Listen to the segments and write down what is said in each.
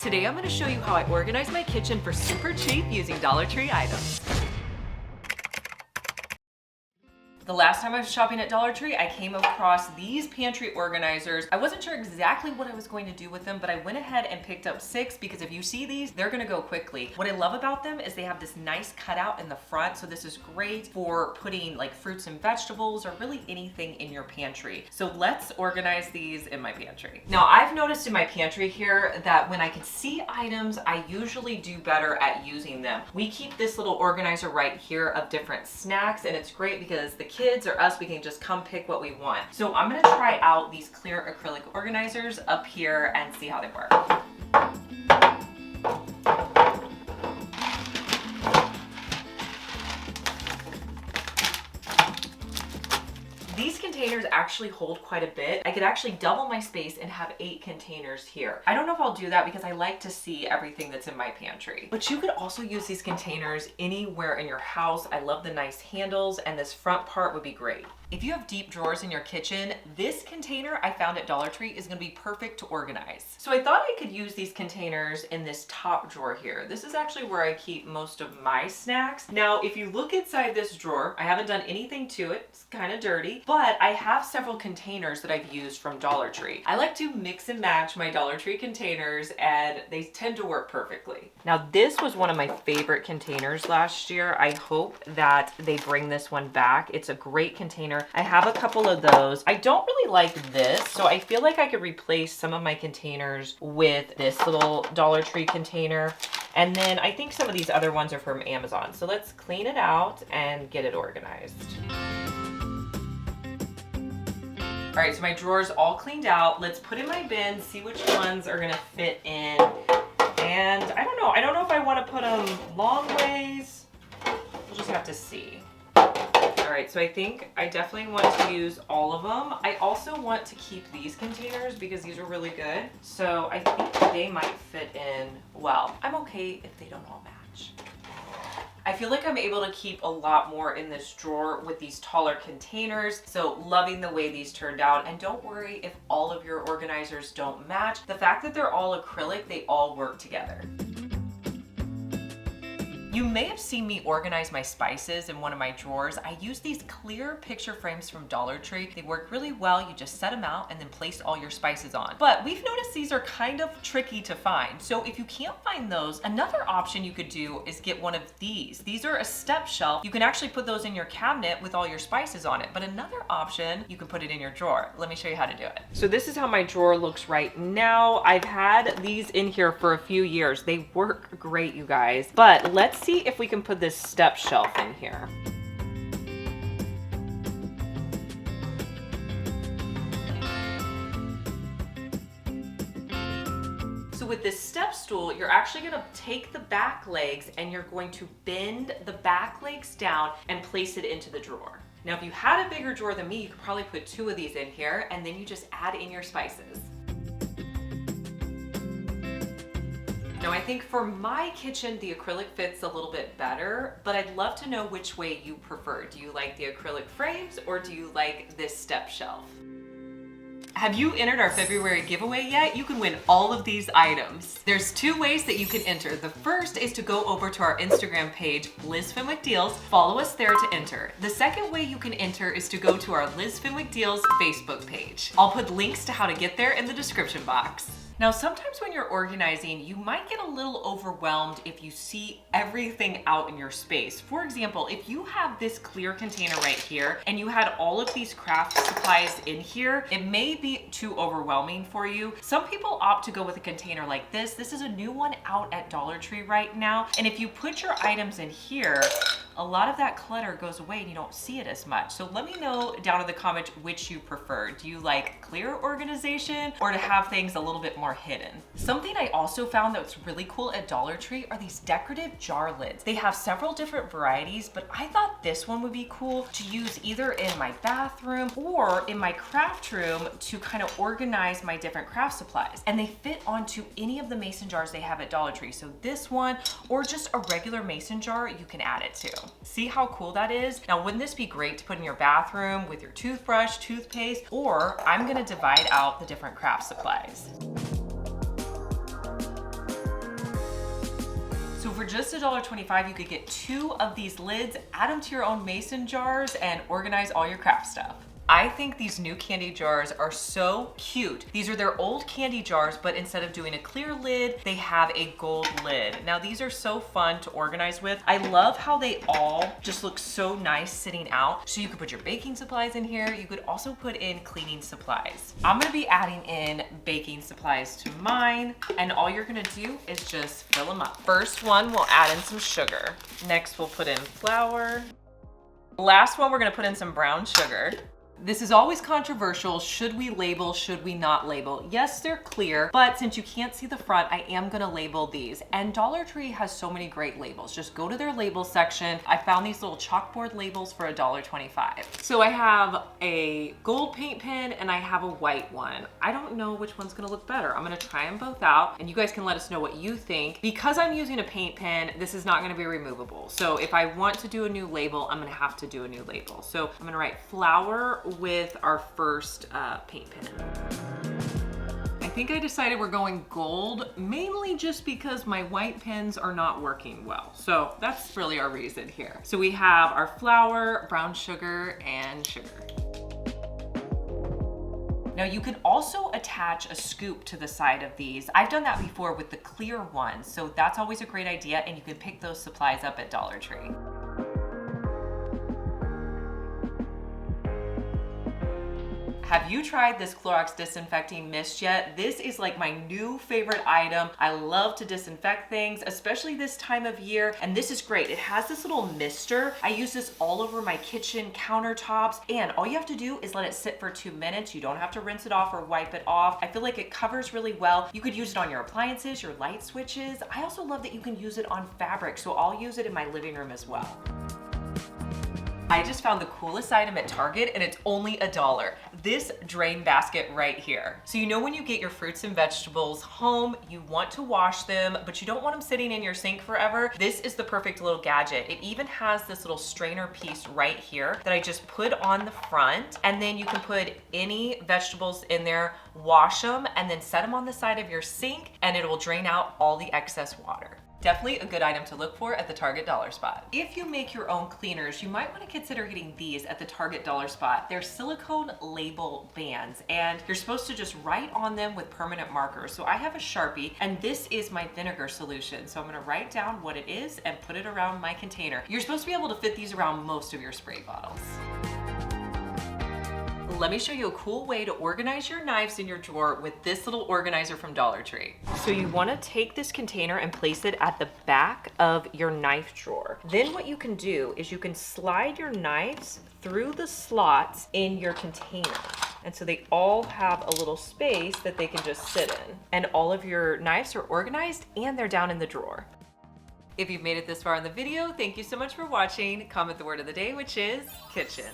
Today I'm going to show you how I organize my kitchen for super cheap using Dollar Tree items. The last time I was shopping at Dollar Tree, I came across these pantry organizers. I wasn't sure exactly what I was going to do with them, but I went ahead and picked up 6 because if you see these, they're gonna go quickly. What I love about them is they have this nice cutout in the front, so this is great for putting like fruits and vegetables or really anything in your pantry. So let's organize these in my pantry. Now I've noticed in my pantry here that when I can see items, I usually do better at using them. We keep this little organizer right here of different snacks, and it's great because the kids or us, we can just come pick what we want. So I'm gonna try out these clear acrylic organizers up here and see how they work. These containers actually hold quite a bit. I could actually double my space and have 8 containers here. I don't know if I'll do that because I like to see everything that's in my pantry. But you could also use these containers anywhere in your house. I love the nice handles, and this front part would be great. If you have deep drawers in your kitchen, this container I found at Dollar Tree is gonna be perfect to organize. So I thought I could use these containers in this top drawer here. This is actually where I keep most of my snacks. Now, if you look inside this drawer, I haven't done anything to it. It's kind of dirty, but I have several containers that I've used from Dollar Tree. I like to mix and match my Dollar Tree containers, and they tend to work perfectly. Now, this was one of my favorite containers last year. I hope that they bring this one back. It's a great container. I have a couple of those. I don't really like this, so I feel like I could replace some of my containers with this little Dollar Tree container. And then I think some of these other ones are from Amazon. So let's clean it out and get it organized. All right, so my drawer's all cleaned out. Let's put in my bin, see which ones are gonna fit in. And I don't know if I wanna put them long ways. We'll just have to see. All right, so I think I definitely want to use all of them. I also want to keep these containers because these are really good. So I think they might fit in well. I'm okay if they don't all match. I feel like I'm able to keep a lot more in this drawer with these taller containers. So loving the way these turned out. And don't worry if all of your organizers don't match. The fact that they're all acrylic, they all work together. You may have seen me organize my spices in one of my drawers. I use these clear picture frames from Dollar Tree. They work really well. You just set them out and then place all your spices on. But we've noticed these are kind of tricky to find. So if you can't find those, another option you could do is get one of these. These are a step shelf. You can actually put those in your cabinet with all your spices on it. But another option, you can put it in your drawer. Let me show you how to do it. So this is how my drawer looks right now. I've had these in here for a few years. They work great, you guys. But let's see if we can put this step shelf in here. So with this step stool, you're actually gonna take the back legs and you're going to bend the back legs down and place it into the drawer. Now, if you had a bigger drawer than me, you could probably put 2 of these in here, and then you just add in your spices. Now I think for my kitchen, the acrylic fits a little bit better, but I'd love to know which way you prefer. Do you like the acrylic frames or do you like this step shelf? Have you entered our February giveaway yet? You can win all of these items. There's 2 ways that you can enter. The first is to go over to our Instagram page, Liz Fenwick Deals. Follow us there to enter. The second way you can enter is to go to our Liz Fenwick Deals Facebook page. I'll put links to how to get there in the description box. Now, sometimes when you're organizing, you might get a little overwhelmed if you see everything out in your space. For example, if you have this clear container right here and you had all of these craft supplies in here, it may be too overwhelming for you. Some people opt to go with a container like this. This is a new one out at Dollar Tree right now. And if you put your items in here, a lot of that clutter goes away and you don't see it as much. So let me know down in the comments which you prefer. Do you like clear organization or to have things a little bit more hidden? Something I also found that's really cool at Dollar Tree are these decorative jar lids. They have several different varieties, but I thought this one would be cool to use either in my bathroom or in my craft room to kind of organize my different craft supplies. And they fit onto any of the mason jars they have at Dollar Tree. So this one or just a regular mason jar, you can add it to. See how cool that is? Now, wouldn't this be great to put in your bathroom with your toothbrush, toothpaste, or I'm gonna divide out the different craft supplies. for just $1.25, you could get 2 of these lids, add them to your own mason jars, and organize all your craft stuff. I think these new candy jars are so cute. These are their old candy jars, but instead of doing a clear lid, they have a gold lid. Now these are so fun to organize with. I love how they all just look so nice sitting out. So you could put your baking supplies in here. You could also put in cleaning supplies. I'm gonna be adding in baking supplies to mine, and all you're gonna do is just fill them up. First one, we'll add in some sugar. Next, we'll put in flour. Last one, we're gonna put in some brown sugar. This is always controversial. Should we label? Should we not label? Yes, they're clear, but since you can't see the front, I am gonna label these. And Dollar Tree has so many great labels. Just go to their label section. I found these little chalkboard labels for $1.25. So I have a gold paint pen and I have a white one. I don't know which one's gonna look better. I'm gonna try them both out and you guys can let us know what you think. Because I'm using a paint pen, this is not gonna be removable. So if I want to do a new label, I'm gonna have to do a new label. So I'm gonna write flour with our first paint pen. I think I decided we're going gold, mainly just because my white pens are not working well. So that's really our reason here. So we have our flour, brown sugar, and sugar. Now you can also attach a scoop to the side of these. I've done that before with the clear ones, so that's always a great idea, and you can pick those supplies up at Dollar Tree. Have you tried this Clorox disinfecting mist yet? This is like my new favorite item. I love to disinfect things, especially this time of year. And this is great. It has this little mister. I use this all over my kitchen countertops. And all you have to do is let it sit for 2 minutes. You don't have to rinse it off or wipe it off. I feel like it covers really well. You could use it on your appliances, your light switches. I also love that you can use it on fabric. So I'll use it in my living room as well. I just found the coolest item at Target and it's only $1. This drain basket right here. So you know when you get your fruits and vegetables home, you want to wash them, but you don't want them sitting in your sink forever. This is the perfect little gadget. It even has this little strainer piece right here that I just put on the front, and then you can put any vegetables in there, wash them, and then set them on the side of your sink, and it will drain out all the excess water. Definitely a good item to look for at the Target Dollar Spot. If you make your own cleaners, you might want to consider getting these at the Target Dollar Spot. They're silicone label bands, and you're supposed to just write on them with permanent markers. So I have a Sharpie, and this is my vinegar solution. So I'm gonna write down what it is and put it around my container. You're supposed to be able to fit these around most of your spray bottles. Let me show you a cool way to organize your knives in your drawer with this little organizer from Dollar Tree. So you want to take this container and place it at the back of your knife drawer. Then what you can do is you can slide your knives through the slots in your container. And so they all have a little space that they can just sit in. And all of your knives are organized and they're down in the drawer. If you've made it this far in the video, thank you so much for watching. Comment the word of the day, which is kitchen.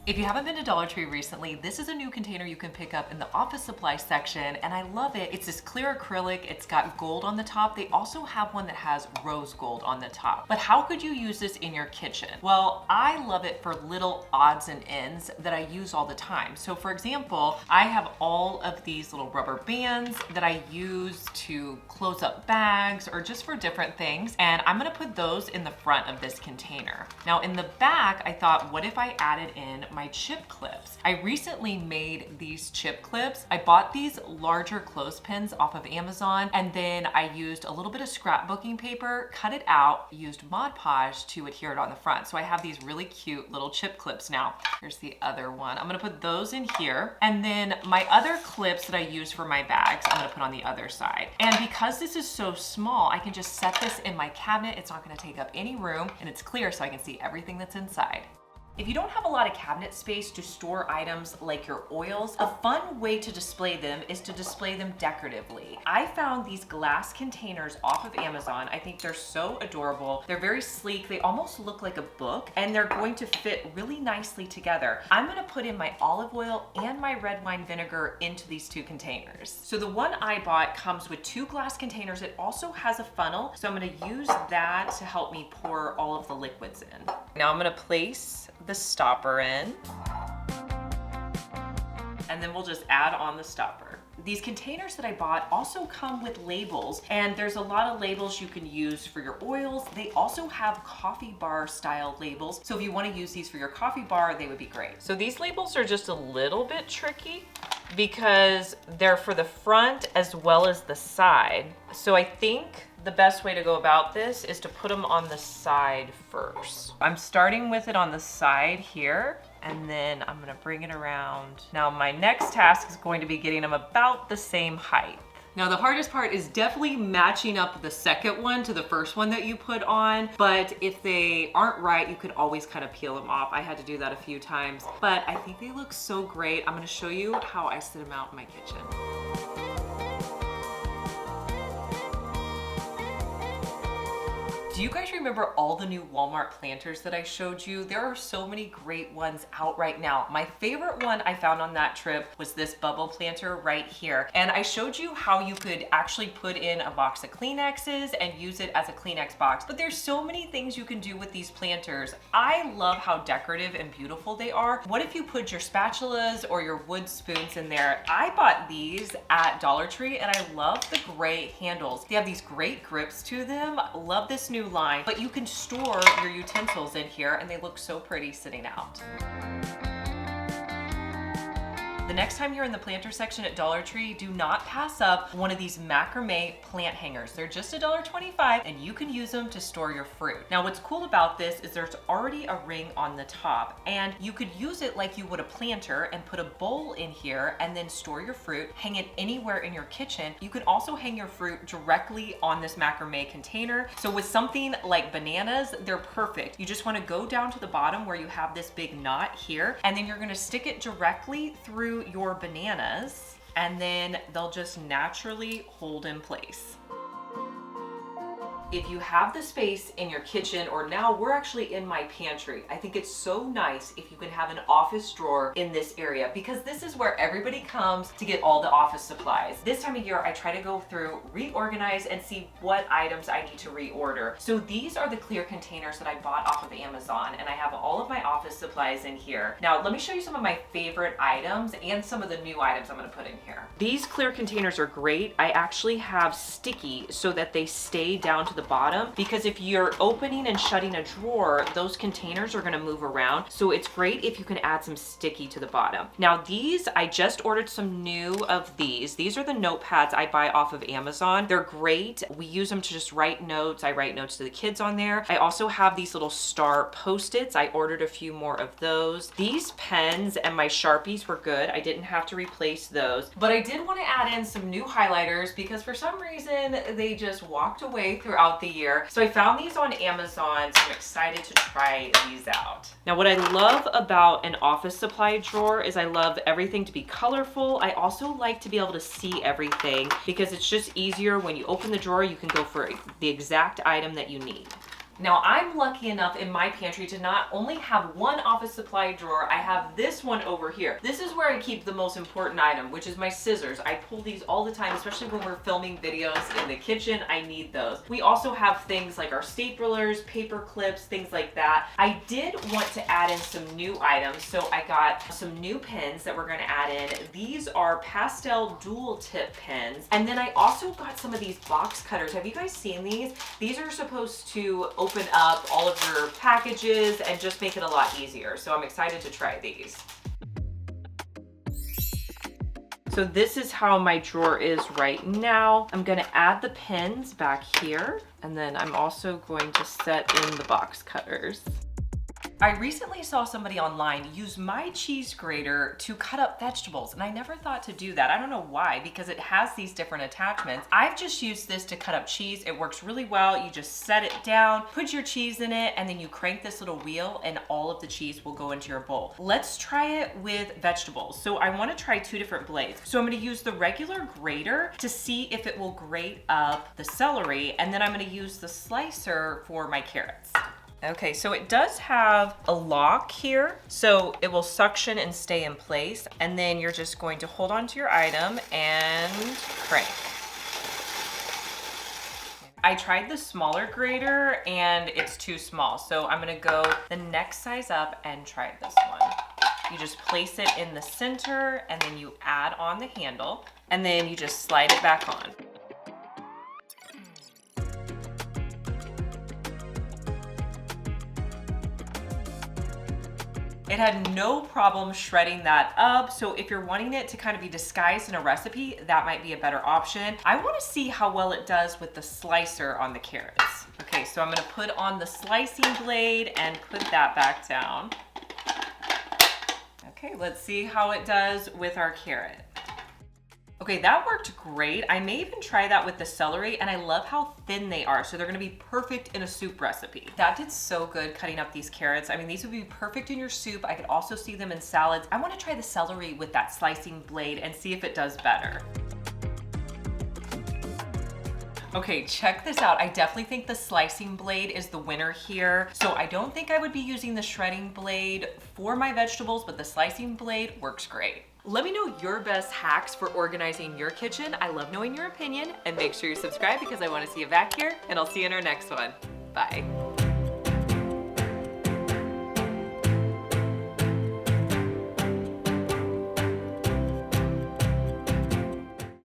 If you haven't been to Dollar Tree recently, this is a new container you can pick up in the office supply section, and I love it. It's this clear acrylic, it's got gold on the top. They also have one that has rose gold on the top. But how could you use this in your kitchen? Well, I love it for little odds and ends that I use all the time. So for example, I have all of these little rubber bands that I use to close up bags or just for different things, and I'm gonna put those in the front of this container. Now in the back, I thought, what if I added in my chip clips? I recently made these chip clips. I bought these larger clothespins off of Amazon, and then I used a little bit of scrapbooking paper, cut it out, used Mod Podge to adhere it on the front. So I have these really cute little chip clips now. Here's the other one. I'm gonna put those in here. And then my other clips that I use for my bags, I'm gonna put on the other side. And because this is so small, I can just set this in my cabinet. It's not gonna take up any room, and it's clear so I can see everything that's inside. If you don't have a lot of cabinet space to store items like your oils, a fun way to display them is to display them decoratively. I found these glass containers off of Amazon. I think they're so adorable. They're very sleek. They almost look like a book, and they're going to fit really nicely together. I'm gonna put in my olive oil and my red wine vinegar into these 2 containers. So the one I bought comes with 2 glass containers. It also has a funnel, so I'm gonna use that to help me pour all of the liquids in. Now I'm gonna place the stopper in, and then we'll just add on the stopper. These containers that I bought also come with labels, and there's a lot of labels you can use for your oils. They also have coffee bar style labels, so if you want to use these for your coffee bar, they would be great. So these labels are just a little bit tricky because they're for the front as well as the side. So I think the best way to go about this is to put them on the side first. I'm starting with it on the side here, and then I'm gonna bring it around. Now my next task is going to be getting them about the same height. Now the hardest part is definitely matching up the second one to the first one that you put on, but if they aren't right, you could always kind of peel them off. I had to do that a few times, but I think they look so great. I'm gonna show you how I set them out in my kitchen. Do you guys remember all the new Walmart planters that I showed you? There are so many great ones out right now. My favorite one I found on that trip was this bubble planter right here. And I showed you how you could actually put in a box of Kleenexes and use it as a Kleenex box. But there's so many things you can do with these planters. I love how decorative and beautiful they are. What if you put your spatulas or your wood spoons in there? I bought these at Dollar Tree and I love the gray handles. They have these great grips to them. Love this new line, but you can store your utensils in here and they look so pretty sitting out. The next time you're in the planter section at Dollar Tree, do not pass up one of these macrame plant hangers. They're just $1.25 and you can use them to store your fruit. Now what's cool about this is there's already a ring on the top and you could use it like you would a planter and put a bowl in here and then store your fruit, hang it anywhere in your kitchen. You can also hang your fruit directly on this macrame container. So with something like bananas, they're perfect. You just want to go down to the bottom where you have this big knot here, and then you're going to stick it directly through your bananas, and then they'll just naturally hold in place. If you have the space in your kitchen, or now we're actually in my pantry, I think it's so nice if you can have an office drawer in this area, because this is where everybody comes to get all the office supplies. This time of year, I try to go through, reorganize, and see what items I need to reorder. So these are the clear containers that I bought off of Amazon, and I have all of my office supplies in here. Now, let me show you some of my favorite items and some of the new items I'm gonna put in here. These clear containers are great. I actually have sticky so that they stay down to the bottom, because if you're opening and shutting a drawer, those containers are going to move around. So it's great if you can add some sticky to the bottom. Now these, I just ordered some new of these. These are the notepads I buy off of Amazon. They're great. We use them to just write notes. I write notes to the kids on there. I also have these little star Post-its. I ordered a few more of those. These pens and my Sharpies were good. I didn't have to replace those, but I did want to add in some new highlighters because for some reason they just walked away throughout the year. So I found these on Amazon, so I'm excited to try these out. Now what I love about an office supply drawer is I love everything to be colorful. I also like to be able to see everything because it's just easier when you open the drawer, you can go for the exact item that you need. Now I'm lucky enough in my pantry to not only have one office supply drawer, I have this one over here. This is where I keep the most important item, which is my scissors. I pull these all the time, especially when we're filming videos in the kitchen. I need those. We also have things like our staplers, paper clips, things like that. I did want to add in some new items, so I got some new pens that we're going to add in. These are pastel dual tip pens, and then I also got some of these box cutters. Have you guys seen these? These are supposed to open up all of your packages and just make it a lot easier. So I'm excited to try these. So this is how my drawer is right now. I'm gonna add the pens back here, and then I'm also going to set in the box cutters. I recently saw somebody online use my cheese grater to cut up vegetables, and I never thought to do that. I don't know why, because it has these different attachments. I've just used this to cut up cheese. It works really well. You just set it down, put your cheese in it, and then you crank this little wheel and all of the cheese will go into your bowl. Let's try it with vegetables. So I want to try two different blades. So I'm going to use the regular grater to see if it will grate up the celery, and then I'm going to use the slicer for my carrots. Okay, so it does have a lock here, so it will suction and stay in place, and then you're just going to hold on to your item and crank. I tried the smaller grater and it's too small, so I'm gonna go the next size up and try this one. You just place it in the center and then you add on the handle and then you just slide it back on. It had no problem shredding that up, so if you're wanting it to kind of be disguised in a recipe, that might be a better option. I want to see how well it does with the slicer on the carrots. Okay, so I'm going to put on the slicing blade and put that back down. Okay, let's see how it does with our carrot. Okay, that worked great. I may even try that with the celery, and I love how thin they are, so they're gonna be perfect in a soup recipe. That did so good cutting up these carrots. I mean, these would be perfect in your soup. I could also see them in salads. I wanna try the celery with that slicing blade and see if it does better. Okay, check this out. I definitely think the slicing blade is the winner here. So I don't think I would be using the shredding blade for my vegetables, but the slicing blade works great. Let me know your best hacks for organizing your kitchen. I love knowing your opinion, and make sure you subscribe because I want to see you back here, and I'll see you in our next one. Bye.